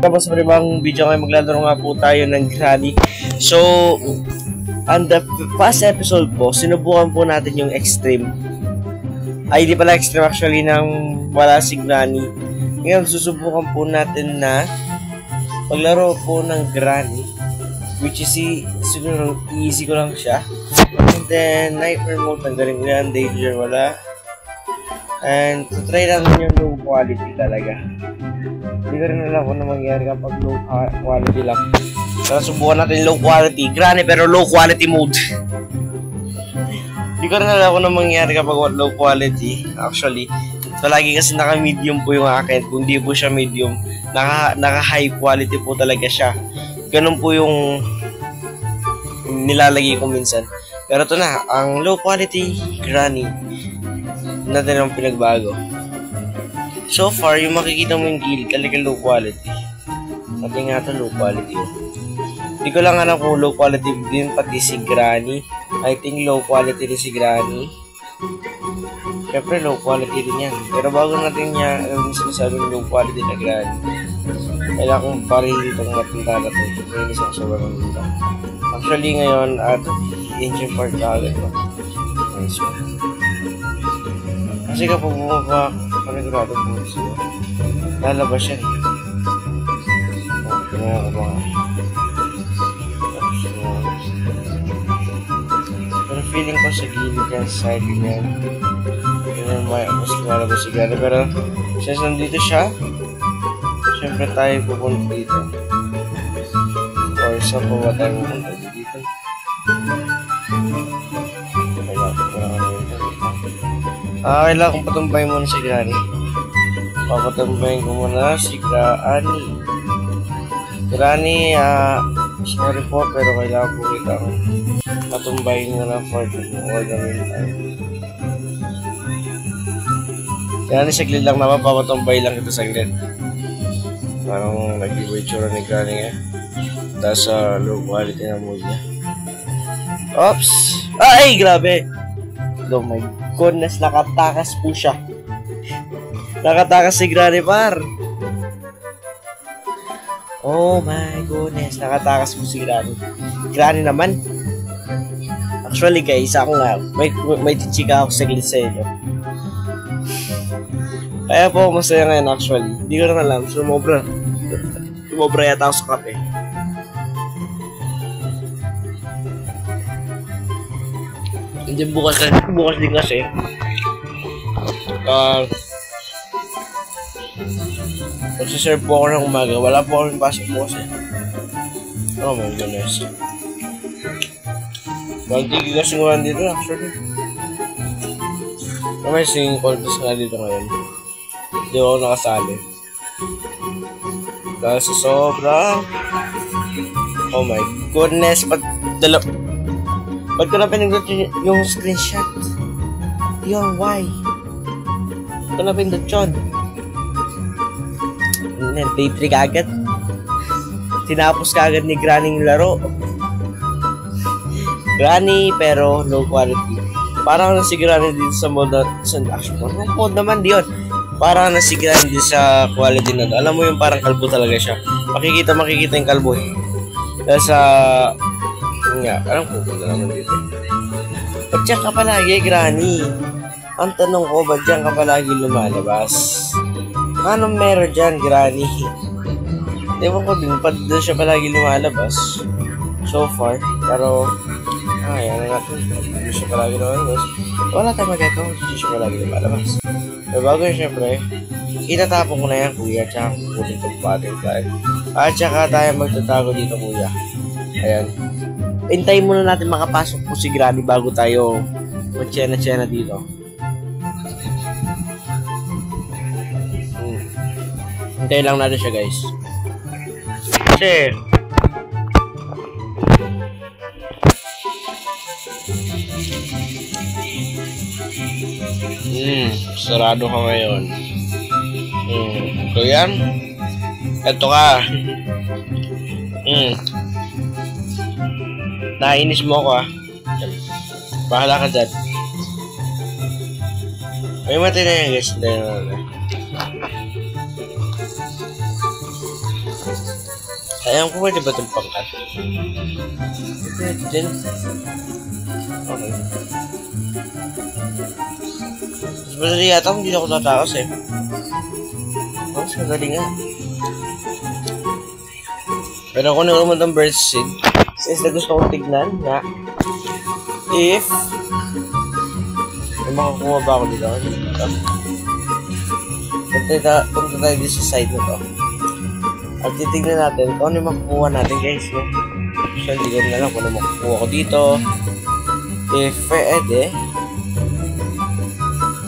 Tapos sa ibang video ngayon maglalaro nga po tayo ng Granny. So, on the past episode po, sinubukan po natin yung extreme. Ay, di pala extreme actually nang wala si Granny. Ngayon, susubukan po natin na paglaro po ng Granny. Which is, siguro easy ko lang siya. And then, nightmare mode, tanggalin ko yan. Danger, wala. And, try natin yung low quality talaga. Hindi ko rin alam kung ano mangyari kapag low quality lang. So, subukan natin low quality. Granny, pero low quality mode. Hindi ko rin alam kung ano mangyari kapag low quality. Actually, palagi kasi naka-medium po yung akin. Kung di po siya medium, naka-high quality po talaga siya. Ganun po yung nilalagay ko minsan. Pero ito na, ang low quality Granny natin ang pinagbago. So far, yung makikita mo yung gilid, talaga low quality. Pati nga ito low quality. Hindi ko lang alam kung low quality din pati si Granny. I think low quality rin si Granny. Siyempre low quality din yan. Pero bago natin niya, sinasabing low quality na Granny, kailangan kong parihin itong matinta na ito. May isang sobrang ganda. Actually ngayon, engine part na agad ito. Nice one. Kasi kapag bumaba, panigurado po siya. Lalabas siya. Tingnan ko mga. Pero feeling ko sa gilid yan, side yan. Tingnan mo, mas lalabas si Granny. Pero, since nandito siya, siyempre tayo pupunta dito. Or saan po ba tayo pupunta dito? Kailangan kong patumbayin muna si Granny. Papatumbayin ko muna si Granny. Granny, sorry po, pero kailangan po kitang patumbayin muna for the meantime. Granny, saglit lang naman, papatumbay lang ito saglit. Parang nag-iwa itsura ni Granny eh. Tapos low quality na mood niya. Oops! Ay, grabe! Oh my goodness, nakatakas po siya. Nakatakas si Granny par. Oh my goodness, nakatakas po si Granny. Granny naman. Actually guys, ako nga, may tichika ako sa gilid sa inyo. Kaya po ako masaya ngayon actually. Hindi ko rin alam, sumobra yata ako sa kape. Hindi bukas din kasi magsiserve po ako ng umaga. Wala po ako yung pasok po kasi. Oh my goodness. Magtigi kasi nga dito actually. May singing contest nga dito ngayon. Hindi ako nakasali. Dahil sa sobra. Oh my goodness. Ba't ko na pinindot yung screenshot? Yung why? Ba't ko na pinindot yun? Day 3 kagad. Tinapos kagad ni Granny yung laro. Granny pero low quality. Parang nasi Granny dito sa mode mode naman diyon. Parang nasi Granny dito sa quality na to. Alam mo yung parang kalbo talaga siya. Makikita yung kalbo eh. Dahil sa nga, parang pupunta naman dito. Ba't dyan ka palagi, Granny? Ang tanong ko, ba't dyan ka palagi lumalabas? Anong meron dyan, Granny? Ewan ko din, ba't doon siya palagi lumalabas? So far, pero ayan na natin. Hindi siya palagi lumalabas. Wala tayo magagawa, hindi siya palagi lumalabas. Pero bago yun, syempre, itatapon ko na yan, kuya, tsaka kukunin itong patin tayo. At tsaka tayo magtatago dito, kuya. Ayan. Hintayin muna natin makapasok po si Granny bago tayo mag-chena-chena dito. Hintayin lang natin siya, guys. Kasi sarado ka ngayon. Ito yan. Ito ka. Nainis mo ako Bahala ka dyan. May matay na yan guys. Ayan ko, pwede ba itong pangkat? Pwede din. Okay. Mas madali yata kung hindi ako tatakas eh. Mas madali nga. Pero ako naman ng bird seed. Since na gusto kong tignan nga if may makakuha ba ako dito. Punta tayo dito sa side na to. At titignan natin kung ano yung makukuha natin guys. No? So hindi ko na lang kung ano makukuha ko dito. If pwede,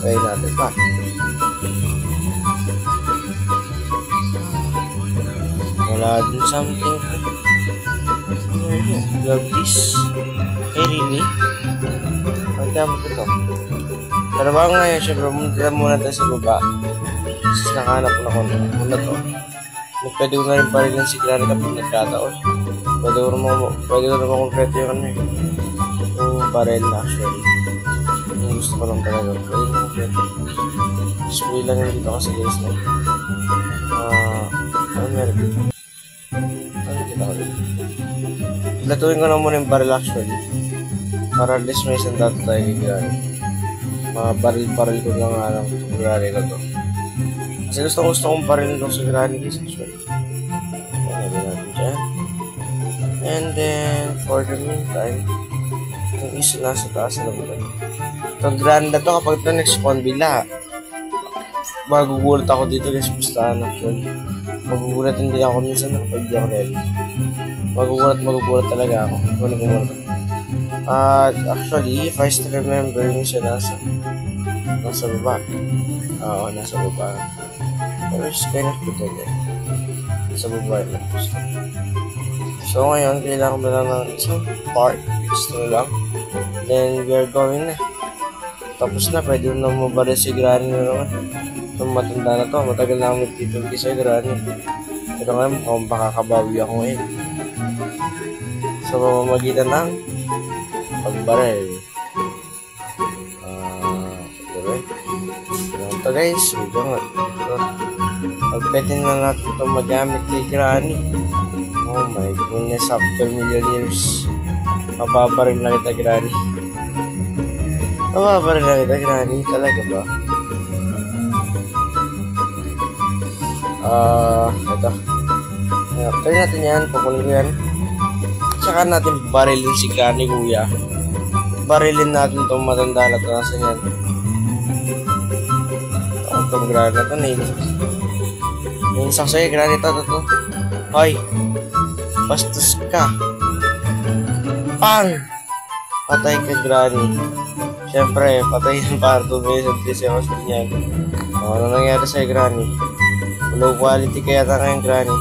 try natin pa. Wala din something. Love this. Hey, really? Ang dami ko ito. Pero bago ngayon, syempre, muna tayo sa baba. Kasi nakahanap ko na kung ano to. Pwede ko na rin pa rin si Granny kapag nagkataon. Pwede ko naman kompleto yung ano eh. Yung barrel na actually. Yung gusto ko lang talaga. Pwede ko kompleto. Spray lang yung dito kasi guys na. Ano meron dito? Ano kita ko dito? Latuin ko na muna yung barrel actually. Para at least may isang dato tayo kay Granny. Mga barrel ko lang nga lang itong Granny na to. Kasi gusto kong barrel nito sa Granny guys actually. Lagyan natin dyan. And then, for the meantime, yung isa nasa taas na naman. Itong Granny na to kapag ito next-spawn bila. Magugulat ako dito guys, pustahan actually. Magugulat hindi ako minsan kapag di ako ready. Magugulat talaga ako. Actually, if I still remember yung siya nasa baba. Oo, nasa baba. Pero it's kind of good again. Nasa baba yung pusta. So ngayon, kailangan mo lang ng isang part. Gusto lang. Then, we are going na. Tapos na, pwede na mabaril si Granny na naman. Itong matanda na to, matagal na ako magtitulgi sa Granny. Pero ngayon, mukhang makakabawi ako ngayon. Sa pamamagitan ng pagbaril. Ito guys, ito nga. Pagpetin na natin itong magamit kay Granny. Oh my goodness, after million years. Mapaparil na kita Granny. Mapaparil na kita Granny, talaga ba? Ito. Try natin yan, pupunin ko yan. Tsaka natin barilin si Granny kuya. Barilin natin itong matanda na ito. Nasaan yan? Itong Granny na ito. Naiisak sa'yo, Granny ito. Hoy! Bastos ka! Pang! Patay ka, Granny. Siyempre, patay yan para 2 minutes at 3 seconds din yan. Ano nangyari sa'yo, Granny? Low quality kaya ta ngayon, Granny.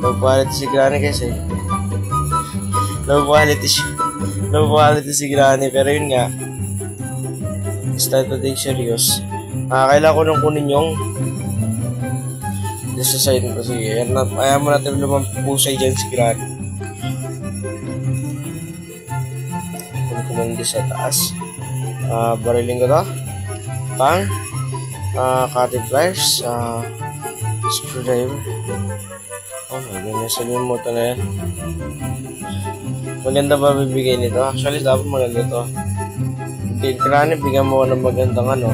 Low quality si Granny kasi. Low quality si Granny. Pero yun nga, start to take serious. Kailangan ko nung kunin yung sa side ko. Sige, ayaw mo natin lumampusay dyan si Granny. Kung kumandi sa taas. Barilin ko to. Pang. Cutting pliers. Screwdriver. Oh my goodness, sabihin mo ito na yan. Maganda ba bibigay nito? Actually, dapat maganda ito. Okay, Granny, bigyan mo ng magandang ano.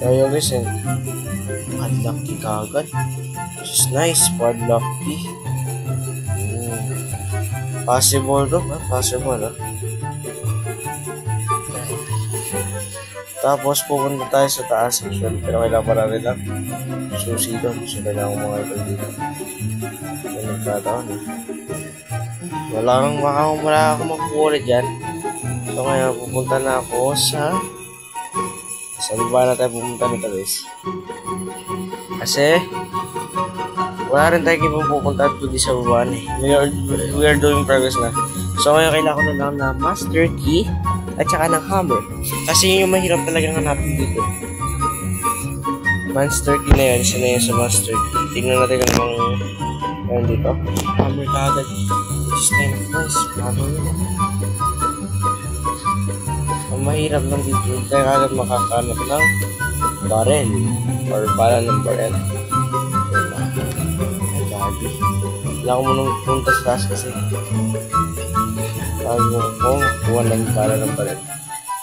Kaya guys, padlock key kagad. This is nice, padlock key. Possible to, possible, Tapos pupunta tayo sa taas actually, pero kailangan para rin lang susi doon. So kailangan ko mga ito dito. So nagkataon wala akong makukuha dyan. So ngayon pupunta na ako sa baba na tayo pupunta nito guys. Kasi wala rin tayo kung pupunta at pwede sa baba eh. We are doing progress na. So ngayon kailangan ko na lang na master key at saka ng hammer. Kasi yun yung mahirap talagang hanapin dito. Master key na yan. Isa na yan sa master key. Tingnan natin kung ano dito. Hammer kagad. Which is kind of nice. Hammer yun. Ang mahirap lang dito. Kaya kagad makakanap ng barrel. Or bala ng barrel. Wala ko munang punta sa taas kasi. Bago ko, kuha lang para ng palit.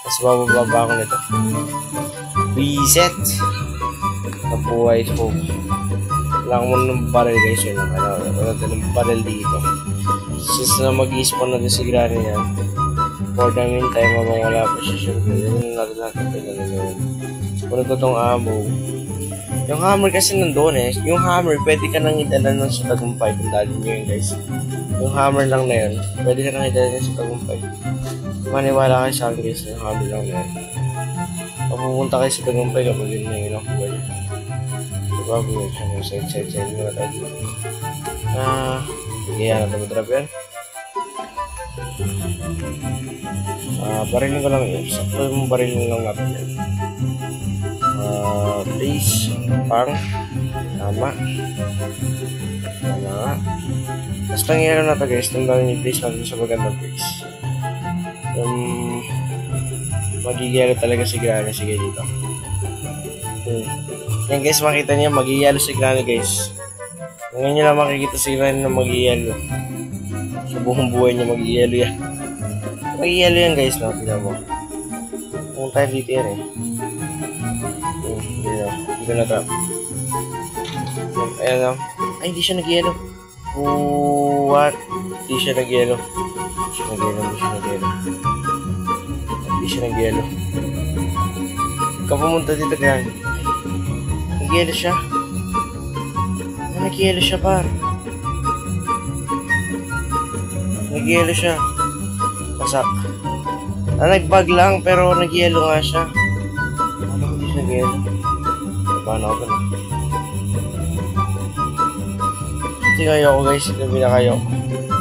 Tapos bababa ako nito. Reset! Nabuhay ko. Wala ko munang barrel guys yun. Wala ng barrel dito. Since na mag-i-spawn na din si Granny yan. For the meantime, habang wala pa siya syempre. Yun natin pinaganoon. Kunin ko tong ammo. Yung hammer kasi nandoon eh. Yung hammer, pwede ka nang idala nun sa tagumpay kung dali nyo yun guys. Yung hammer lang na yun, pwede ka nang idala nun sa tagumpay. Maniwala kayo sa akin guys, yung hammer lang na yun. Papupunta kayo sa tagumpay kapag yun na yun ako ba yun. Diba, buhay siya yung side muna tayo dito. Sige yan, drop yan. Barilin ko lang yun. Sakto yung barilin lang natin yan. Please, pang tama nga. Tapos nangyari na ito guys, tandaan yung place natin sa magandang place. Magigiyalo talaga si Granny. Sige dito. Yan guys, makita niya magigiyalo si Granny guys. Ngayon nyo lang makikita si Granny na magigiyalo. Sa buong buhay niya magigiyalo yan. Magigiyalo yan guys, no? Tignan mo. Kung tayo dito yan eh. Dito na trap. Ayan lang. Ay, hindi siya nag-yellow. What? Hindi siya nag-yellow. Hindi siya nag-yellow. Ikaw pumunta dito kaya. Nag-yellow siya. Nag-yellow siya par. Nag-yellow siya. Pasak. Nag-bug lang pero nag-yellow nga siya. Hindi siya nag-yellow. Paano ako na? Hindi kayo ako guys. Sabi na kayo.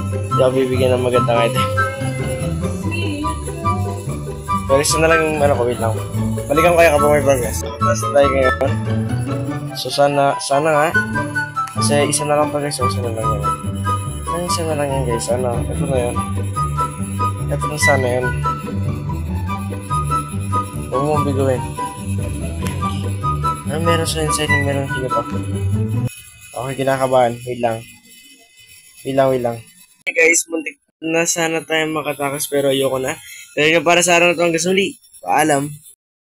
Hindi ako bibigyan ng magandang item. Pero isa na lang yung ano ko. Wait lang. Balikan ko kaya kapag may progress. Tapos tayo ngayon. So sana nga. Kasi isa na lang pa guys. So isa na lang yan. Ay, isa na lang yan guys. Ano? Ito na yan. Ito na sana yan. Huwag mong bigawin. Meron sa inside yung meron sila pa. Okay, kinakabahan. Wait lang. Hey guys, muntik na sana tayo makatakas pero ayoko na. Dahil para sa araw na ito hanggang sa muli. Paalam.